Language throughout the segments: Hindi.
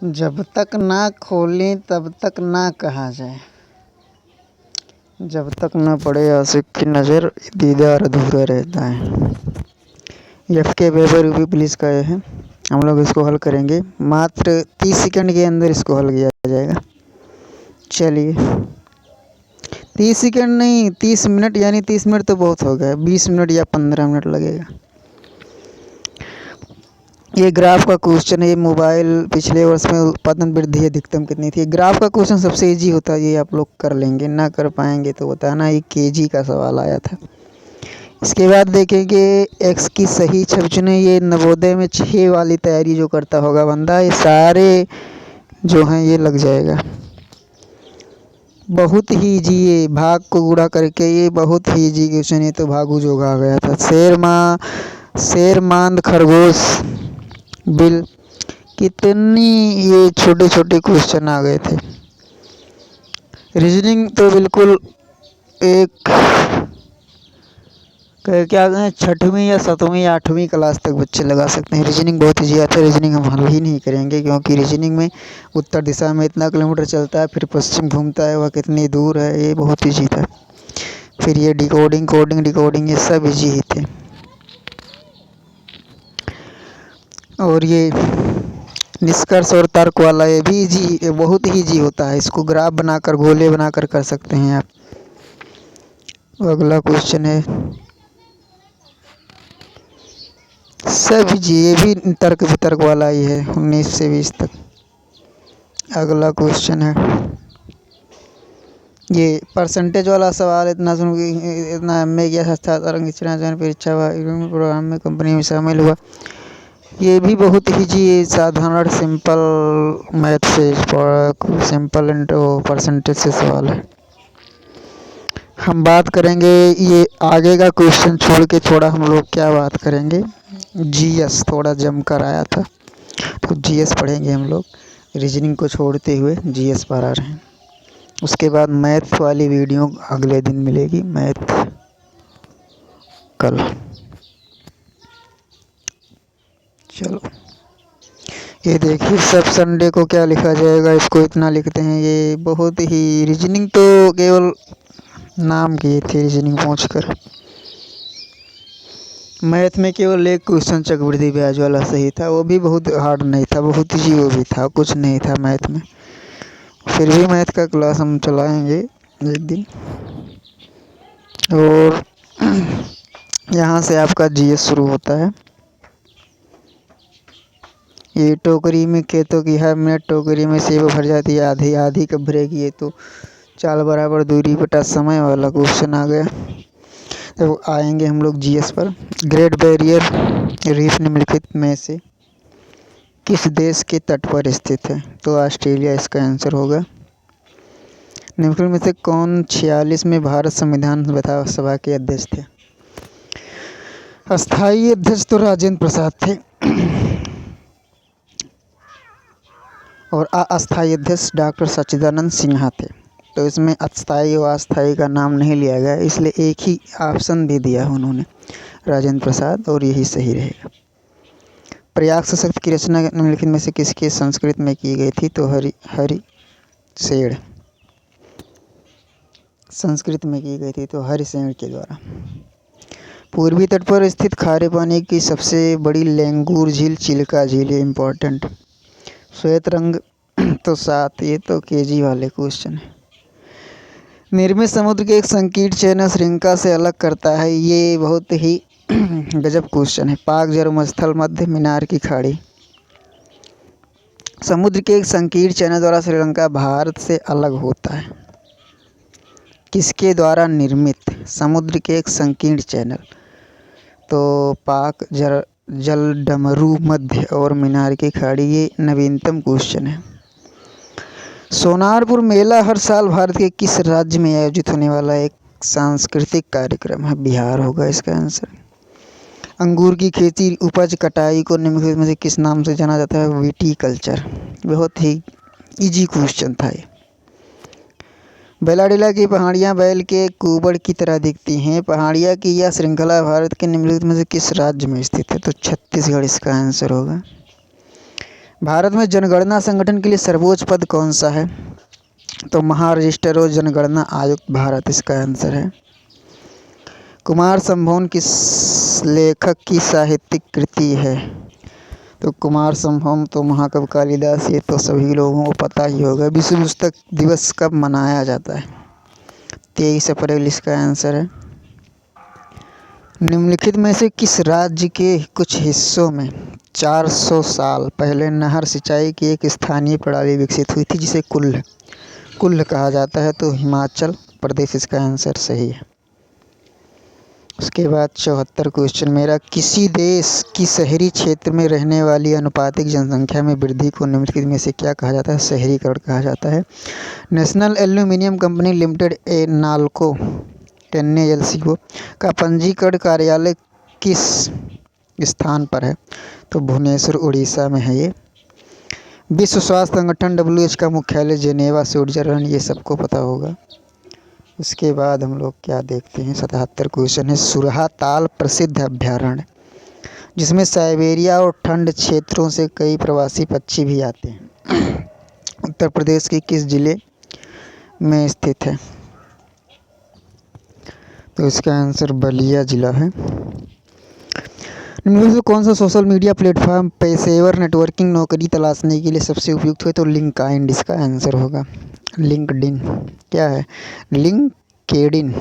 जब तक ना खोलें तब तक ना कहा जाए, जब तक न पड़े आशिक की नज़र दीदार अधूरा रहता है। एफ के वेबर पुलिस का है। हम लोग इसको हल करेंगे, मात्र 30 सेकंड के अंदर इसको हल किया जाएगा। चलिए 30 सेकंड नहीं, 30 मिनट, यानी 30 मिनट तो बहुत हो गया, 20 मिनट या 15 मिनट लगेगा। ये ग्राफ का क्वेश्चन है। मोबाइल पिछले वर्ष में उत्पादन वृद्धि अधिकतम कितनी थी। ग्राफ का क्वेश्चन सबसे इजी होता है, ये आप लोग कर लेंगे। ना कर पाएंगे तो बताना। ये केजी का सवाल आया था। इसके बाद देखेंगे एक्स की सही छवि चुने। ये नवोदय में 6 वाली तैयारी जो करता होगा बंदा, ये सारे जो हैं ये लग जाएगा। बहुत ही इजी, ये भाग को गुणा करके ये बहुत ही इजी क्वेश्चन है। तो भागू जोग आ गया था। शेर मांद खरगोश बिल, कितनी ये छोटे छोटे क्वेश्चन आ गए थे। रीजनिंग तो बिल्कुल एक क्या कहें, 6वीं या 7वीं या 8वीं क्लास तक बच्चे लगा सकते हैं। रीजनिंग बहुत ईजी आता है। रीजनिंग हम हल ही नहीं करेंगे, क्योंकि रीजनिंग में उत्तर दिशा में इतना किलोमीटर चलता है, फिर पश्चिम घूमता है, वह कितनी दूर है, ये बहुत ईजी था। फिर ये डिकोडिंग कोडिंग डिकोडिंग ये सब ईजी ही थे। और ये निष्कर्ष और तर्क वाला ये भी इजी, बहुत ही इजी होता है। इसको ग्राफ बनाकर गोले बनाकर कर सकते हैं आप। अगला क्वेश्चन है सब इजी, ये भी तर्क वितर्क वाला ही है, 19 से 20 तक। अगला क्वेश्चन है ये परसेंटेज वाला सवाल। इतना सुन इतना एमए किया, हस्तांतरण परीक्षा प्रोग्राम में कंपनी में शामिल हुआ। ये भी बहुत ही जी साधारण सिंपल मैथ से, सिंपल परसेंटेज से सवाल है। हम बात करेंगे ये आगे का क्वेश्चन छोड़ के, थोड़ा हम लोग क्या बात करेंगे, जीएस थोड़ा जमकर आया था, तो जीएस पढ़ेंगे हम लोग। रीजनिंग को छोड़ते हुए जीएस पर आ रहे हैं। उसके बाद मैथ वाली वीडियो अगले दिन मिलेगी, मैथ कल। चलो ये देखिए, सब संडे को क्या लिखा जाएगा, इसको इतना लिखते हैं। ये बहुत ही, रीजनिंग तो केवल नाम किए थे रीजनिंग पहुँचकर। मैथ में केवल एक क्वेश्चन चक्रवृद्धि ब्याज वाला सही था, वो भी बहुत हार्ड नहीं था, बहुत ही वो भी था, कुछ नहीं था मैथ में। फिर भी मैथ का क्लास हम चलाएंगे एक दिन। और यहाँ से आपका जीएस शुरू होता है। ये टोकरी में खेतों की है मिनट, टोकरी में सेब भर जाती है आधी, आधी कब भरेगी। ये तो चाल बराबर दूरी बटा समय वाला क्वेश्चन आ गया। तो आएंगे हम लोग जीएस पर। ग्रेट बैरियर रीफ निम्नलिखित में से किस देश के तट पर स्थित है। तो ऑस्ट्रेलिया इसका आंसर होगा। निम्नलिखित में से कौन 46 में भारत संविधान सभा के अध्यक्ष थे। अस्थाई अध्यक्ष तो राजेंद्र प्रसाद थे और अस्थाई अध्यक्ष डॉक्टर सच्चिदानंद सिन्हा थे। तो इसमें अस्थाई और अस्थाई का नाम नहीं लिया गया, इसलिए एक ही ऑप्शन दे दिया उन्होंने, राजेंद्र प्रसाद, और यही सही रहेगा। प्रयाग सशक्त की रचना निम्नलिखित में से किसके संस्कृत में की गई थी। तो हरिसेठ संस्कृत में की गई थी, तो हरिसेठ के द्वारा। पूर्वी तट पर स्थित खारे पानी की सबसे बड़ी लैंगूर झील चिल्का झील, ये इम्पोर्टेंट। श्वेत रंग तो 7, ये तो केजी वाले क्वेश्चन है। निर्मित समुद्र के एक संकीर्ण चैनल श्रृंखला से अलग करता है, ये बहुत ही गजब क्वेश्चन है। पाक जन्मस्थल मध्य मीनार की खाड़ी। समुद्र के एक संकीर्ण चैनल द्वारा श्रीलंका भारत से अलग होता है, किसके द्वारा निर्मित। समुद्र के एक संकीर्ण चैनल, तो पाक जलडमरू मध्य और मीनार की खाड़ी, ये नवीनतम क्वेश्चन है। सोनारपुर मेला हर साल भारत के किस राज्य में आयोजित होने वाला एक सांस्कृतिक कार्यक्रम है। बिहार होगा इसका आंसर। अंगूर की खेती उपज कटाई को निम्नलिखित में से किस नाम से जाना जाता है। विटीकल्चर। बहुत ही इजी क्वेश्चन था ये। बेलाडीला की पहाड़ियाँ बैल के कुबड़ की तरह दिखती हैं। पहाड़ियाँ की यह श्रृंखला भारत के निम्नलिखित में से किस राज्य में स्थित है। तो छत्तीसगढ़ इसका आंसर होगा। भारत में जनगणना संगठन के लिए सर्वोच्च पद कौन सा है? तो महारजिस्टर और जनगणना आयुक्त भारत इसका आंसर है। कुमार संभव किस लेखक की साहित्यिक कृति है? तो कुमार संभव तो महाकवि कालिदास, ये तो सभी लोगों को पता ही होगा। विश्व पुस्तक दिवस कब मनाया जाता है? 23 अप्रैल इसका आंसर है। निम्नलिखित में से किस राज्य के कुछ हिस्सों में 400 साल पहले नहर सिंचाई की एक स्थानीय प्रणाली विकसित हुई थी जिसे कुल्ल कहा जाता है? तो हिमाचल प्रदेश इसका आंसर सही है। उसके बाद 74 क्वेश्चन मेरा, किसी देश की शहरी क्षेत्र में रहने वाली अनुपातिक जनसंख्या में वृद्धि को निम्नलिखित में से क्या कहा जाता है? शहरीकरण कहा जाता है। National aluminium company limited NALCO NALCO का पंजीकरण कार्यालय किस स्थान पर है? तो भुवनेश्वर उड़ीसा में है ये। विश्व स्वास्थ्य संगठन WHO का मुख्यालय जेनेवा स्विट्जरलैंड, ये सबको पता होगा। उसके बाद हम लोग क्या देखते हैं, 77 क्वेश्चन है, सुरहा ताल प्रसिद्ध अभयारण्य जिसमें साइबेरिया और ठंड क्षेत्रों से कई प्रवासी पक्षी भी आते हैं, उत्तर प्रदेश के किस जिले में स्थित है? तो इसका आंसर बलिया जिला है। निम्नलिखित में कौन सा सोशल मीडिया प्लेटफॉर्म पेशेवर नेटवर्किंग नौकरी तलाशने के लिए सबसे उपयुक्त है? तो लिंक्डइन इसका आंसर होगा। लिंक्डइन क्या है? लिंक्डइन।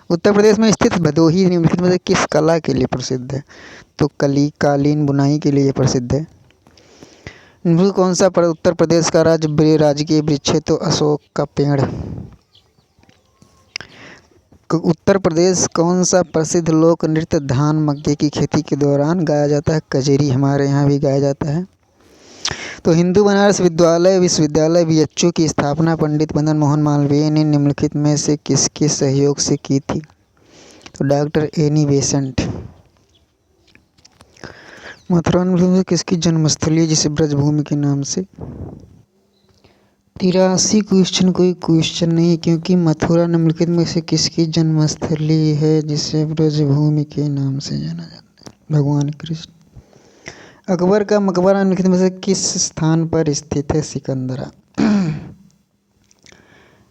उत्तर प्रदेश में स्थित भदोही निम्नलिखित में से किस कला के लिए प्रसिद्ध है? तो कालीन बुनाई के लिए प्रसिद्ध है। निम्नलिखित कौन सा उत्तर प्रदेश का राजकीय वृक्ष है? तो अशोक का पेड़। उत्तर प्रदेश कौन सा प्रसिद्ध लोक नृत्य धान मक्के की खेती के दौरान गाया जाता है? कजरी हमारे यहाँ भी गाया जाता है। तो हिंदू बनारस विश्वविद्यालय BHU की स्थापना पंडित मदन मोहन मालवीय ने निम्नलिखित में से किसके सहयोग से की थी? तो डॉक्टर एनी बेसेंट। मथुरा में किसकी जन्मस्थली है जिसे ब्रजभूमि के नाम से? 83 क्वेश्चन कोई क्वेश्चन नहीं, क्योंकि मथुरा निम्नलिखित में से किसकी जन्मस्थली है जिसे ब्रजभूमि के नाम से जाना जाता है? भगवान कृष्ण। अकबर का मकबरा निम्नलिखित में से किस स्थान पर स्थित है? सिकंदरा।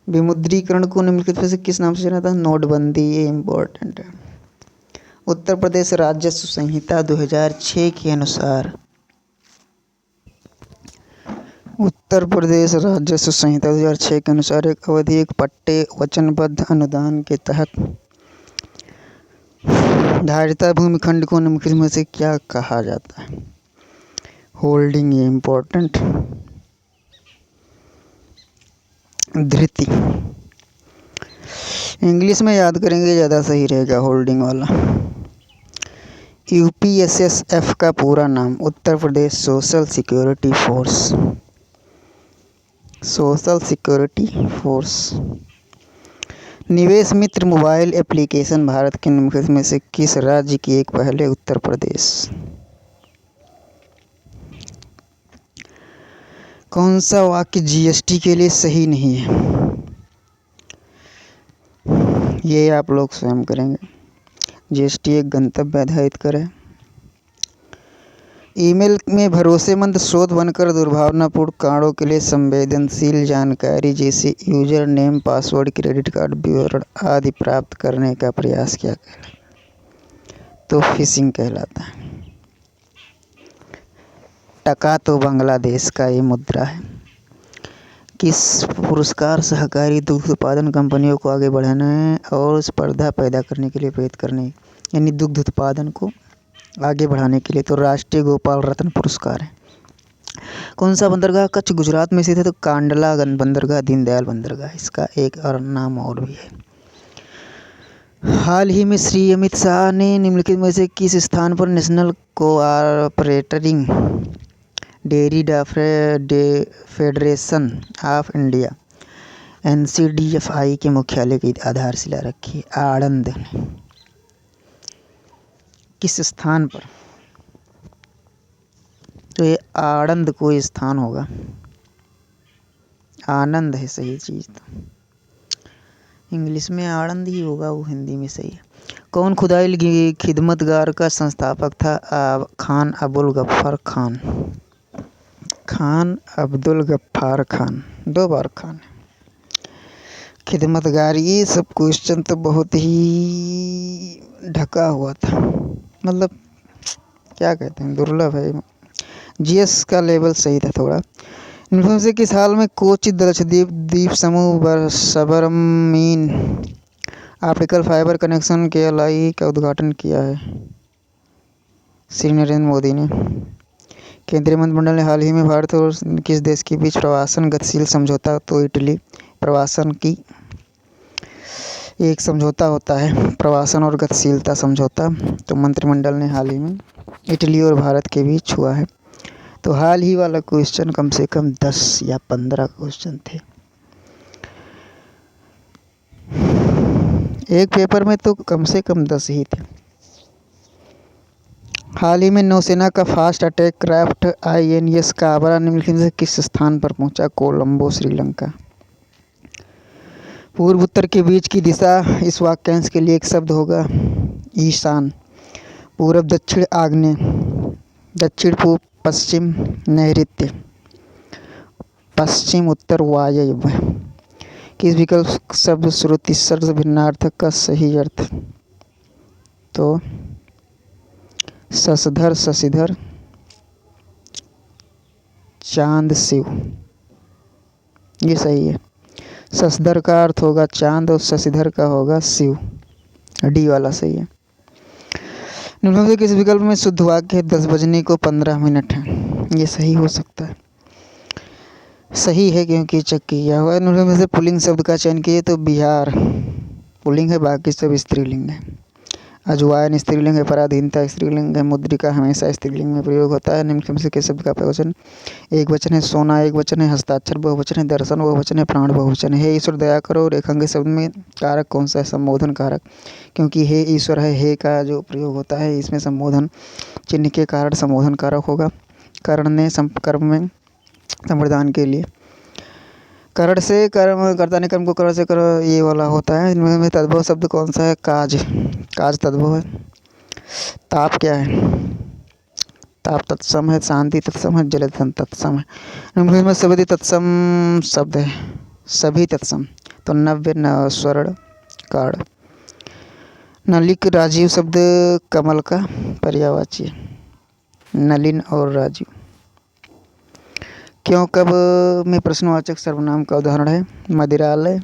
विमुद्रीकरण को निम्नलिखित में से किस नाम से जाना जाता है? नोटबंदी, ये इम्पोर्टेंट है। उत्तर प्रदेश राजस्व संहिता 2006 के अनुसार उत्तर प्रदेश राजस्व संहिता 2006 के अनुसार एक अवधि एक पट्टे वचनबद्ध अनुदान के तहत धारिता भूमिखंड को निम्नलिखित में से क्या कहा जाता है? होल्डिंग, ये इम्पोर्टेंट। धृति इंग्लिश में याद करेंगे ज़्यादा सही रहेगा, होल्डिंग वाला। UPSSF का पूरा नाम? Uttar Pradesh social security force. Social security force. Nivesh Mitra mobile application Bharat के निम्नलिखित में से किस राज्य की एक पहल है? उत्तर प्रदेश। कौन सा वाक्य GST के लिए सही नहीं है? ये आप लोग स्वयं करेंगे। GST एक गंतव्य आधारित कर है। ईमेल में भरोसेमंद स्रोत बनकर दुर्भावनापूर्ण कांडों के लिए संवेदनशील जानकारी जैसे user name, password, credit card विवरण आदि प्राप्त करने का प्रयास क्या कहलाता है? तो फिशिंग कहलाता है। टका तो बांग्लादेश का ये मुद्रा है। किस पुरस्कार सहकारी दुग्ध उत्पादन कंपनियों को आगे बढ़ाने और स्पर्धा पैदा करने के लिए प्रेरित करने, यानी दुग्ध उत्पादन को आगे बढ़ाने के लिए? तो राष्ट्रीय गोपाल रत्न पुरस्कार है। कौन सा बंदरगाह कच्छ गुजरात में स्थित है? तो कांडला बंदरगाह, दीनदयाल बंदरगाह, इसका एक और नाम और भी है। हाल ही में श्री अमित शाह ने निम्नलिखित में से किस स्थान पर national cooperative dairy federation of India NCDFI के मुख्यालय की आधारशिला रखी? आणंद। किस स्थान पर? तो ये आणंद कोई स्थान होगा, आनंद है सही चीज़। तो इंग्लिश में आणंद ही होगा, वो हिंदी में सही है। कौन खुदाई खिदमतगार का संस्थापक था? खान अबुल गफ्फार खान। खान अब्दुल गफ्फार खान, 2 बार खान। खिदमतगार, ये सब क्वेश्चन तो बहुत ही ढका हुआ था, मतलब क्या कहते हैं, दुर्लभ है। जीएस का लेवल सही था थोड़ा। निम्न से किस हाल में कोची लक्षद्वीप द्वीप समूह सबरमीन ऑप्टिकल फाइबर कनेक्शन KLI का उद्घाटन किया है? श्री नरेंद्र मोदी ने। केंद्रीय मंत्रिमंडल ने हाल ही में भारत और किस देश के बीच प्रवासन गतिशील समझौता, तो इटली। प्रवासन की एक समझौता होता है, प्रवासन और गतिशीलता समझौता, तो मंत्रिमंडल ने हाल ही में इटली और भारत के बीच हुआ है। तो हाल ही वाला क्वेश्चन कम से कम 10 या 15 क्वेश्चन थे एक पेपर में, तो कम से कम 10 ही थे। हाल ही में नौसेना का fast attack craft INS Kabra निम्नलिखित में से किस स्थान पर पहुंचा? कोलंबो, श्रीलंका। पूर्व उत्तर के बीच की दिशा, इस वाक्यांश के लिए एक शब्द होगा ईशान। पूरब दक्षिण आग्नेय, दक्षिण पूर्व पश्चिम नैऋत्य, पश्चिम उत्तर वायव्य। किस विकल्प शब्द श्रुति शब्द भिन्नार्थक का सही अर्थ? तो शशधर, शशिधर, चांद, शिव, ये सही है। शशधर का अर्थ होगा चांद और शशिधर का होगा शिव, डी वाला सही है। निम्न से किस विकल्प में शुद्ध वाक्य है 10 बजने को 15 मिनट है? ये सही हो सकता है, सही है क्योंकि चेक किया हुआ है। निम्न में से पुल्लिंग शब्द का चयन किए, तो बिहार पुल्लिंग है, बाकी सब स्त्रीलिंग है। अजवायन स्त्रीलिंग है, पराधीनता स्त्रीलिंग है, मुद्रिका हमेशा स्त्रीलिंग में प्रयोग होता है। निम्न में से किस शब्द का बहुवचन? एक वचन है सोना, एक वचन है हस्ताक्षर, बहुवचन है दर्शन, बहुवचन है प्राण, बहुवचन है। हे ईश्वर दया करो, रेखांकित शब्द में कारक कौन सा है? संबोधन कारक, क्योंकि हे ईश्वर है, हे का जो प्रयोग होता है इसमें संबोधन चिन्ह के कारण संबोधन कारक होगा। कर्ण ने कर्म में संप्रदान के लिए, करण से कर्म, कर्ता ने कर्म को करण से करो, ये वाला होता है। इनमें तद्भव शब्द कौन सा है? काज, काज तद्भव है। ताप क्या है? ताप तत्सम है, शांति तत्सम है, जलधन तत्सम है। इनमें सभी तत्सम शब्द है, सभी तत्सम, तो नव्य, न स्वर्ण, काड़। नलिक, राजीव शब्द कमल का पर्यायवाची है, नलिन और राजीव। क्यों कब में प्रश्नवाचक सर्वनाम का उदाहरण है? मदिरालय,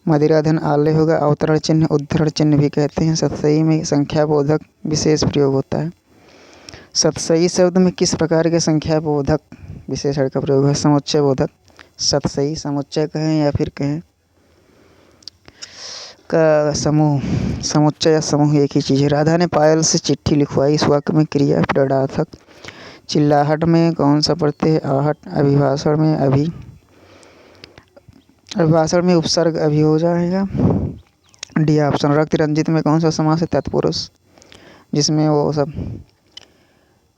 मदिराधन आलय होगा। अवतरण चिन्ह, उद्धरण चिन्ह भी कहते हैं। सतसई में संख्या बोधक विशेष प्रयोग होता है। सतसई शब्द में किस प्रकार के संख्या बोधक विशेषण का प्रयोग है? समुच्चय बोधक। सतसई समुच्चय कहें या फिर कहें का समूह, समुच्चय या समूह एक ही चीज़ है। राधा ने पायल से चिट्ठी लिखवाई, इस वाक्य में क्रिया प्रेरणार्थक। चिल्लाहट में कौन सा प्रत्यय? आहट। अभिभाषण में अभी, अभिभाषण में उपसर्ग अभी हो जाएगा, डी ऑप्शन। रक्त रंजित में कौन सा समास है? तत्पुरुष, जिसमें वो सब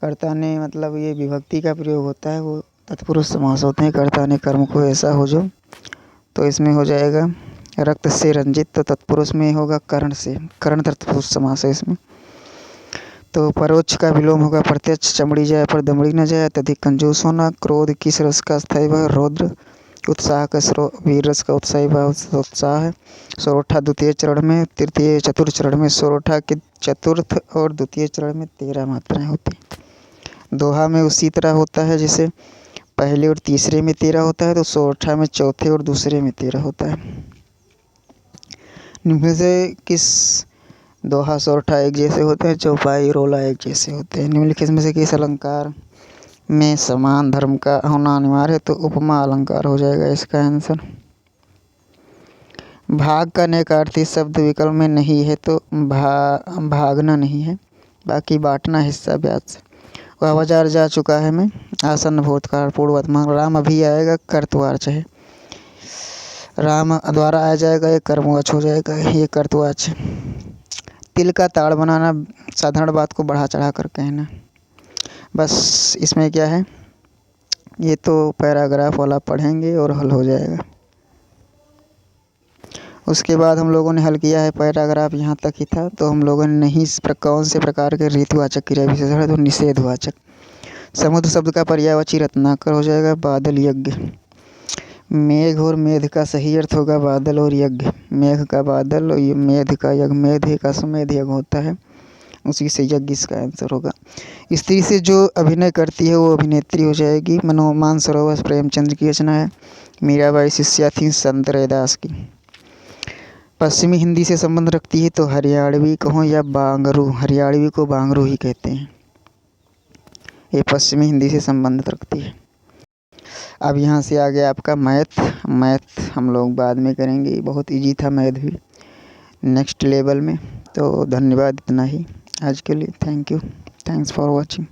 कर्ता ने मतलब ये विभक्ति का प्रयोग होता है, वो तत्पुरुष समास होते हैं। कर्ता ने कर्म को ऐसा हो जो, तो इसमें हो जाएगा रक्त से रंजित, तो तत्पुरुष में होगा कर्ण से, कर्ण तत्पुरुष समास है इसमें। तो परोक्ष का विलोम होगा प्रत्यक्ष। चमड़ी जाए पर दमड़ी न जाए, अत्यधिक कंजूस होना। क्रोध किस रस का स्थायी भाव? रौद्र। उत्साह का वीर रस का उत्साही भाव उत्साह है। सोरठा द्वितीय चरण में, तृतीय चतुर्थ चरण में सोरठा के चतुर्थ और द्वितीय चरण में 13 मात्राएं होती हैं। दोहा में उसी तरह होता है, जैसे पहले और तीसरे में 13 होता है, तो सोरठा में चौथे और दूसरे में 13 होता है। निम्न से किस दोहा सोरठा एक जैसे होते हैं? चौपाई रोला एक जैसे होते हैं। निम्नलिखित में से किस अलंकार में समान धर्म का होना अनिवार्य है? तो उपमा अलंकार हो जाएगा इसका आंसर। भाग का नैकार्थी शब्द विकल्प में नहीं है, तो भागना नहीं है, बाकी बांटना हिस्सा ब्याज। वह बाजार जा चुका है मैं, आसन्न भूतकाल पूर्व वर्तमान। राम अभी आएगा, कर्तवाच है। राम द्वारा आ जाएगा, ये कर्मवाच हो जाएगा, ये कर्तवाच है। तिल का ताड़ बनाना, साधारण बात को बढ़ा चढ़ा कर कहना। बस इसमें क्या है, ये तो पैराग्राफ वाला पढ़ेंगे और हल हो जाएगा। उसके बाद हम लोगों ने हल किया है, पैराग्राफ यहाँ तक ही था, तो हम लोगों ने नहीं कौन से प्रकार के ऋतुवाचक क्रिया विशेषण है, तो निषेधवाचक। समुद्र शब्द का पर्यायवाची रत्नाकर हो जाएगा बादल यज्ञ। मेघ और मेध का सही अर्थ होगा बादल और यज्ञ। मेघ का बादल और मेध का यज्ञ। मेध का समेध यज्ञ होता है, उसी से यज्ञ इसका आंसर होगा। स्त्री से जो अभिनय करती है वो अभिनेत्री हो जाएगी। मानसरोवर प्रेमचंद की रचना है। मीराबाई शिष्या थी संत रैदास की। पश्चिमी हिंदी से संबंध रखती है तो हरियाणवी कहो या बांगरू, हरियाणवी को बांगरू ही कहते हैं। ये पश्चिमी हिंदी से संबंध रखती है। अब यहाँ से आ गया आपका मैथ हम लोग बाद में करेंगे, बहुत इजी था मैथ भी नेक्स्ट लेवल में। तो धन्यवाद, इतना ही आज के लिए। Thank you, thanks for watching.